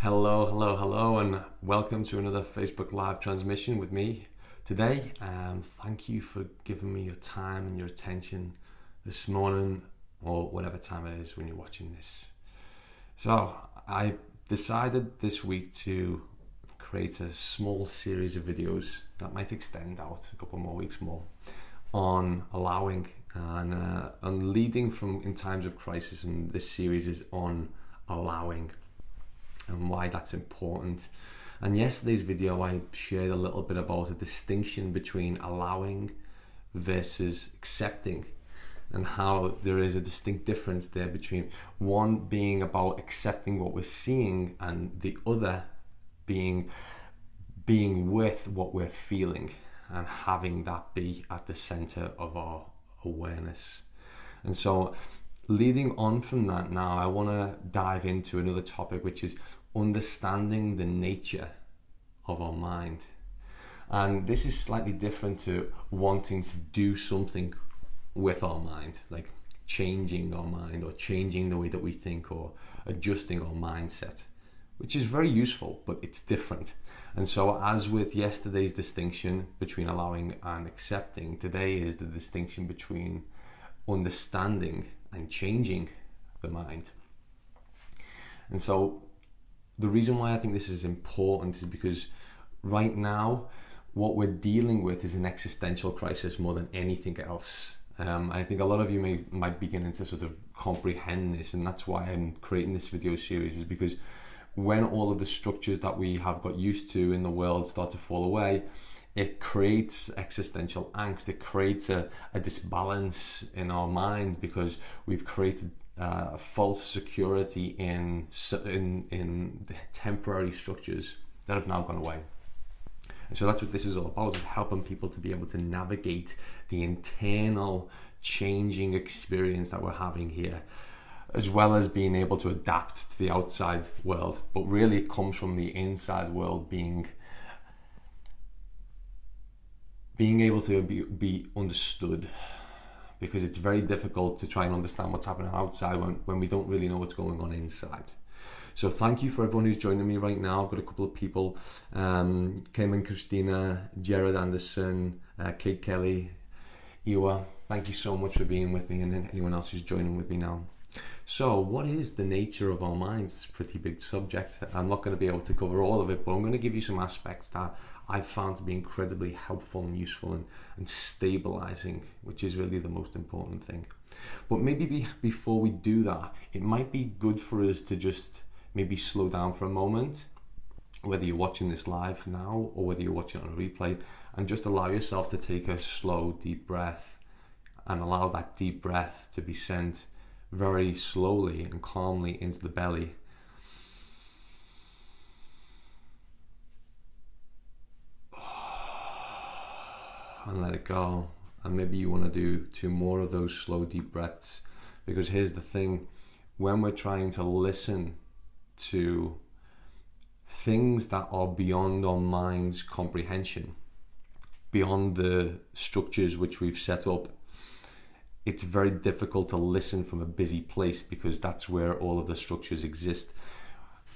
Hello, hello, hello, and welcome to another Facebook Live transmission with me today. Thank you for giving me your time and your attention this morning, or whatever time it is when you're watching this. So I decided this week to create a small series of videos that might extend out a couple more weeks more on allowing and on leading from in times of crisis, and this series is on allowing and why that's important. And yesterday's video I shared a little bit about a distinction between allowing versus accepting, and how there is a distinct difference there between one being about accepting what we're seeing and the other being with what we're feeling and having that be at the center of our awareness. And so leading on from that, now I want to dive into another topic, which is understanding the nature of our mind. And this is slightly different to wanting to do something with our mind, like changing our mind or changing the way that we think or adjusting our mindset, which is very useful, but it's different. And so as with yesterday's distinction between allowing and accepting, today is the distinction between understanding and changing the mind. And so the reason why I think this is important is because right now what we're dealing with is an existential crisis more than anything else. I think a lot of you might be beginning to sort of comprehend this, and that's why I'm creating this video series, is because when all of the structures that we have got used to in the world start to fall away, it creates existential angst. It creates a disbalance in our mind because we've created false security in the temporary structures that have now gone away. And so that's what this is all about, is helping people to be able to navigate the internal changing experience that we're having here, as well as being able to adapt to the outside world. But really it comes from the inside world being able to be understood, because it's very difficult to try and understand what's happening outside when we don't really know what's going on inside. So thank you for everyone who's joining me right now. I've got a couple of people, 𝙤𝙤𝙢𝙚, 𝙎𝙚𝙀, 𝘾𝙧𝙞𝙢𝙚. Thank you so much for being with me, and then anyone else who's joining with me now. So what is the nature of our minds? It's a pretty big subject. I'm not going to be able to cover all of it, but I'm going to give you some aspects that I've found to be incredibly helpful and useful and stabilizing, which is really the most important thing. But maybe before we do that, it might be good for us to just maybe slow down for a moment, whether you're watching this live now or whether you're watching it on a replay, and just allow yourself to take a slow, deep breath, and allow that deep breath to be sent very slowly and calmly into the belly. And let it go. And maybe you want to do 2 more of those slow, deep breaths, because here's the thing: when we're trying to listen to things that are beyond our mind's comprehension, beyond the structures which we've set up, it's very difficult to listen from a busy place, because that's where all of the structures exist.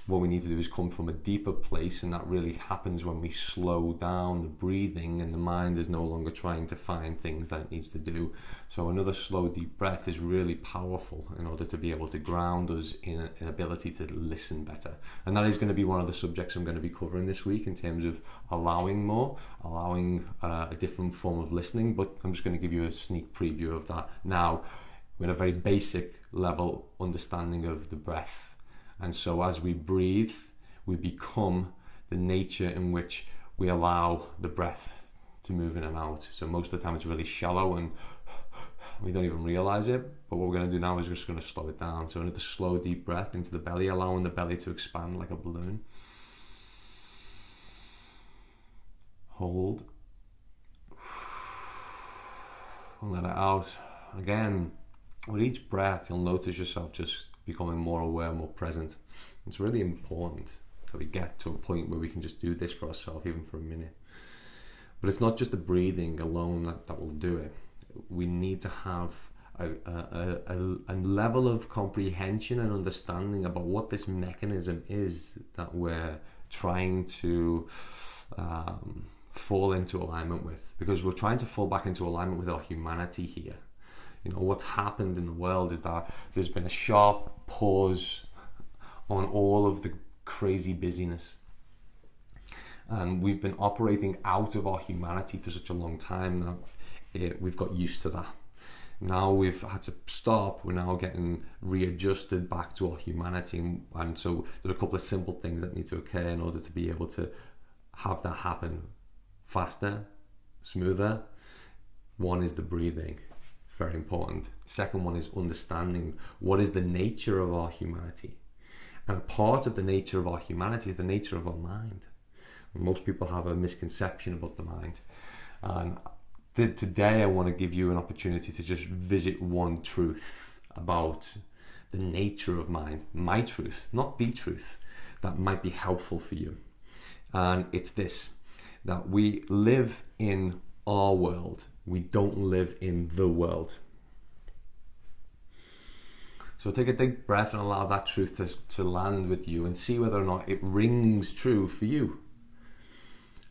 What we need to do is come from a deeper place, and that really happens when we slow down the breathing and the mind is no longer trying to find things that it needs to do. So another slow, deep breath is really powerful in order to be able to ground us in an ability to listen better. And that is going to be one of the subjects I'm going to be covering this week, in terms of allowing a different form of listening. But I'm just going to give you a sneak preview of that now, with a very basic level understanding of the breath. And so as we breathe, we become the nature in which we allow the breath to move in and out. So most of the time it's really shallow and we don't even realize it. But what we're going to do now is just going to slow it down. So another slow, deep breath into the belly, allowing the belly to expand like a balloon. Hold. And let it out. Again, with each breath, you'll notice yourself just becoming more aware, more present. It's really important that we get to a point where we can just do this for ourselves, even for a minute. But it's not just the breathing alone that will do it. We need to have a level of comprehension and understanding about what this mechanism is that we're trying to fall into alignment with, because we're trying to fall back into alignment with our humanity here. You know, what's happened in the world is that there's been a sharp pause on all of the crazy busyness, and we've been operating out of our humanity for such a long time now. We've got used to that. Now we've had to stop. We're now getting readjusted back to our humanity, and so there are a couple of simple things that need to occur in order to be able to have that happen faster, smoother. One is the breathing. It's very important. The second one is understanding what is the nature of our humanity. And a part of the nature of our humanity is the nature of our mind. Most people have a misconception about the mind. And today I want to give you an opportunity to just visit one truth about the nature of mind, my truth, not the truth, that might be helpful for you. And it's this, that we live in our world. We don't live in the world. So take a deep breath and allow that truth to land with you, and see whether or not it rings true for you.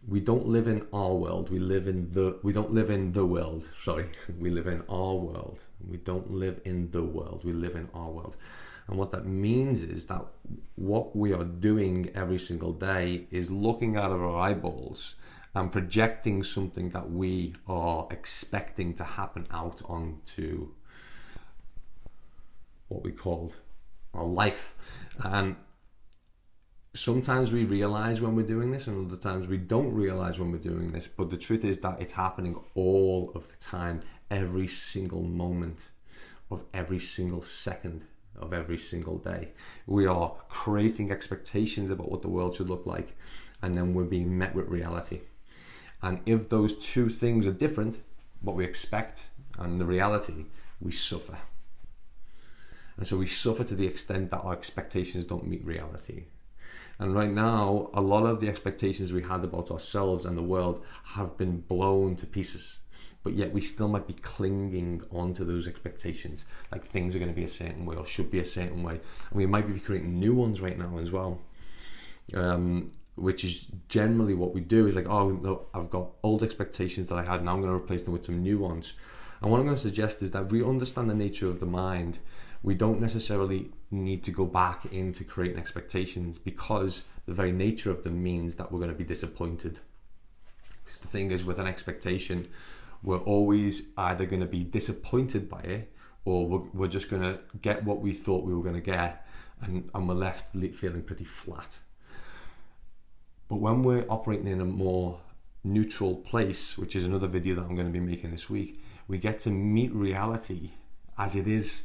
We don't live in our world. We don't live in the world. Sorry, we live in our world. We don't live in the world. We live in our world. And what that means is that what we are doing every single day is looking out of our eyeballs and projecting something that we are expecting to happen out onto what we call our life. And sometimes we realize when we're doing this, and other times we don't realize when we're doing this, but the truth is that it's happening all of the time, every single moment of every single second of every single day. We are creating expectations about what the world should look like, and then we're being met with reality. And if those two things are different, what we expect and the reality, we suffer. And so we suffer to the extent that our expectations don't meet reality. And right now, a lot of the expectations we had about ourselves and the world have been blown to pieces. But yet we still might be clinging onto those expectations, like things are going to be a certain way or should be a certain way. And we might be creating new ones right now as well. Which is generally what we do, is like, oh no, I've got old expectations that I had, now I'm going to replace them with some new ones. And what I'm going to suggest is that if we understand the nature of the mind, we don't necessarily need to go back into creating expectations, because the very nature of them means that we're going to be disappointed. Because the thing is, with an expectation, we're always either going to be disappointed by it, or we're just going to get what we thought we were going to get, and we're left feeling pretty flat. But when we're operating in a more neutral place, which is another video that I'm going to be making this week, we get to meet reality as it is.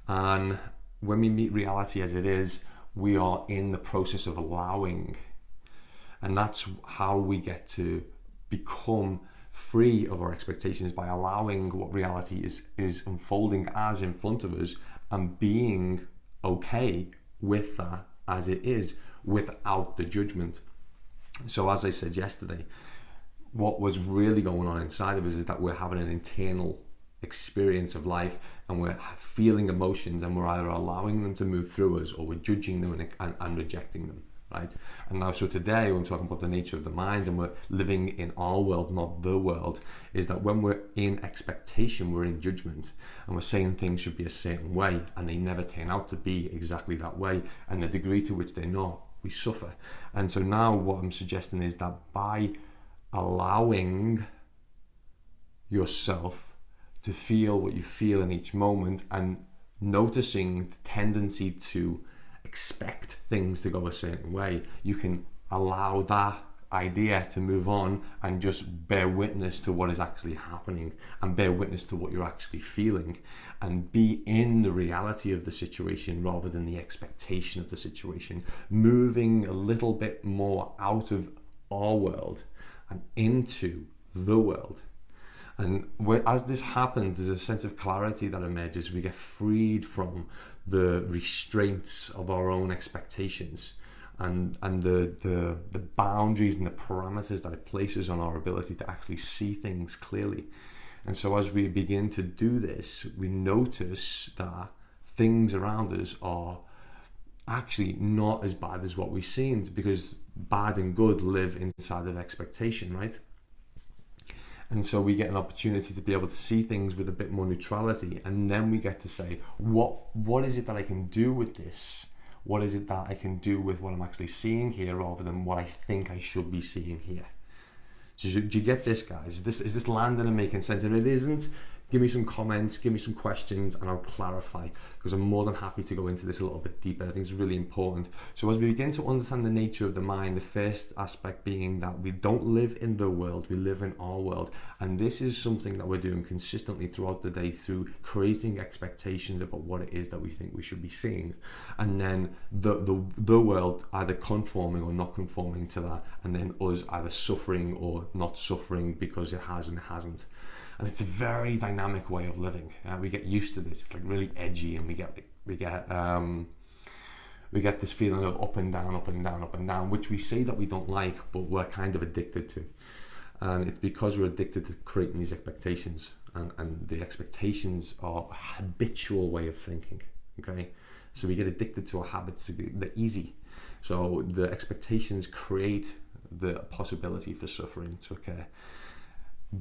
And when we meet reality as it is, we are in the process of allowing. And that's how we get to become free of our expectations, by allowing what reality is unfolding as in front of us, and being okay with that as it is, without the judgment. So as I said yesterday, what was really going on inside of us is that we're having an internal experience of life, and we're feeling emotions, and we're either allowing them to move through us, or we're judging them and rejecting them, right? And now, so today when I'm talking about the nature of the mind, and we're living in our world, not the world, is that when we're in expectation, we're in judgment, and we're saying things should be a certain way, and they never turn out to be exactly that way, and the degree to which they're not, we suffer. And so now what I'm suggesting is that by allowing yourself to feel what you feel in each moment, and noticing the tendency to expect things to go a certain way, you can allow that idea to move on and just bear witness to what is actually happening, and bear witness to what you're actually feeling, and be in the reality of the situation rather than the expectation of the situation, moving a little bit more out of our world and into the world. And as this happens, there's a sense of clarity that emerges. We get freed from the restraints of our own expectations, and the boundaries and the parameters that it places on our ability to actually see things clearly. And so as we begin to do this, we notice that things around us are actually not as bad as what we seem, because bad and good live inside of expectation, right? And so we get an opportunity to be able to see things with a bit more neutrality, and then we get to say, what is it that I can do with this? What is it that I can do with what I'm actually seeing here, rather than what I think I should be seeing here? Do you get this, guys? Is this landing and making sense? If it isn't, give me some comments, give me some questions, and I'll clarify, because I'm more than happy to go into this a little bit deeper. I think it's really important. So as we begin to understand the nature of the mind, the first aspect being that we don't live in the world, we live in our world. And this is something that we're doing consistently throughout the day, through creating expectations about what it is that we think we should be seeing. And then the world either conforming or not conforming to that, and then us either suffering or not suffering because it has and it hasn't. And it's a very dynamic way of living. We get used to this. It's like really edgy, and we get this feeling of up and down, up and down, up and down, which we say that we don't like, but we're kind of addicted to. And it's because we're addicted to creating these expectations, and the expectations are a habitual way of thinking. Okay, so we get addicted to our habits. They're easy. So the expectations create the possibility for suffering to occur.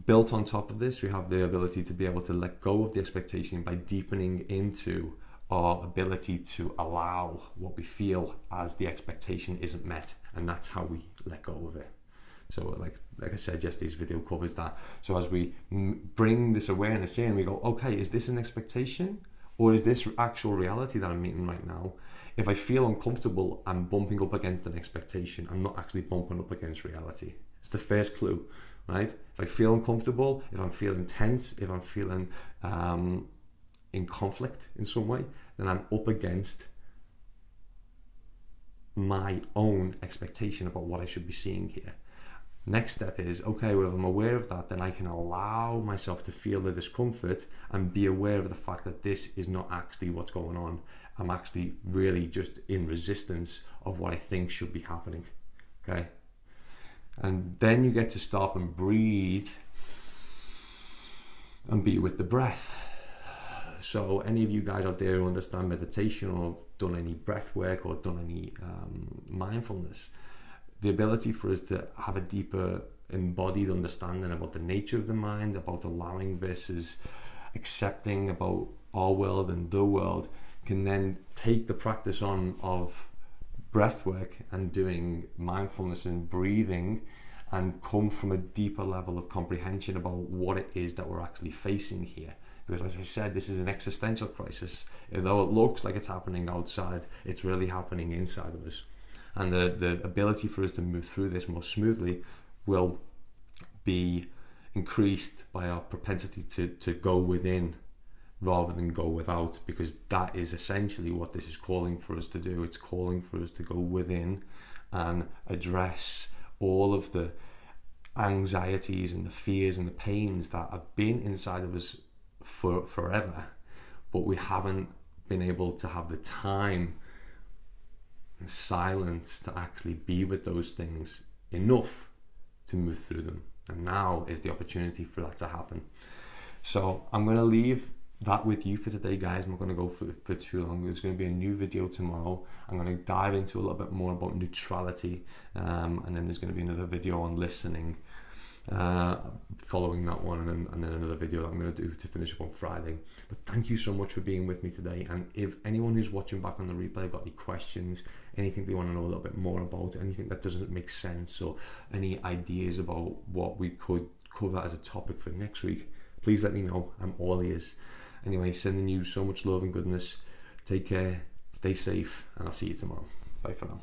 Built on top of this, we have the ability to be able to let go of the expectation by deepening into our ability to allow what we feel as the expectation isn't met, and that's how we let go of it. So like I said, yesterday's video covers that. So as we bring this awareness in, we go, okay, is this an expectation, or is this actual reality that I'm meeting right now? If I feel uncomfortable, I'm bumping up against an expectation. I'm not actually bumping up against reality. It's the first clue, right? If I feel uncomfortable, if I'm feeling tense, if I'm feeling in conflict in some way, then I'm up against my own expectation about what I should be seeing here. Next step is, okay, well, if I'm aware of that, then I can allow myself to feel the discomfort and be aware of the fact that this is not actually what's going on. I'm actually really just in resistance of what I think should be happening, okay? And then you get to stop and breathe and be with the breath. So any of you guys out there who understand meditation, or done any breath work, or done any mindfulness, the ability for us to have a deeper embodied understanding about the nature of the mind, about allowing versus accepting, about our world and the world, can then take the practice on of breath work and doing mindfulness and breathing, and come from a deeper level of comprehension about what it is that we're actually facing here. Because as I said, this is an existential crisis. Although it looks like it's happening outside, it's really happening inside of us. And the ability for us to move through this more smoothly will be increased by our propensity to go within rather than go without, because that is essentially what this is calling for us to do. It's calling for us to go within and address all of the anxieties and the fears and the pains that have been inside of us for forever, but we haven't been able to have the time and silence to actually be with those things enough to move through them. And now is the opportunity for that to happen. So I'm going to leave that with you for today, guys. I'm not going to go for too long. There's going to be a new video tomorrow. I'm going to dive into a little bit more about neutrality, and then there's going to be another video on listening following that one, and then another video that I'm going to do to finish up on Friday. But thank you so much for being with me today. And if anyone who's watching back on the replay got any questions, anything they want to know a little bit more about, anything that doesn't make sense, or any ideas about what we could cover as a topic for next week, please let me know. I'm all ears. Anyway, sending you so much love and goodness. Take care, stay safe, and I'll see you tomorrow. Bye for now.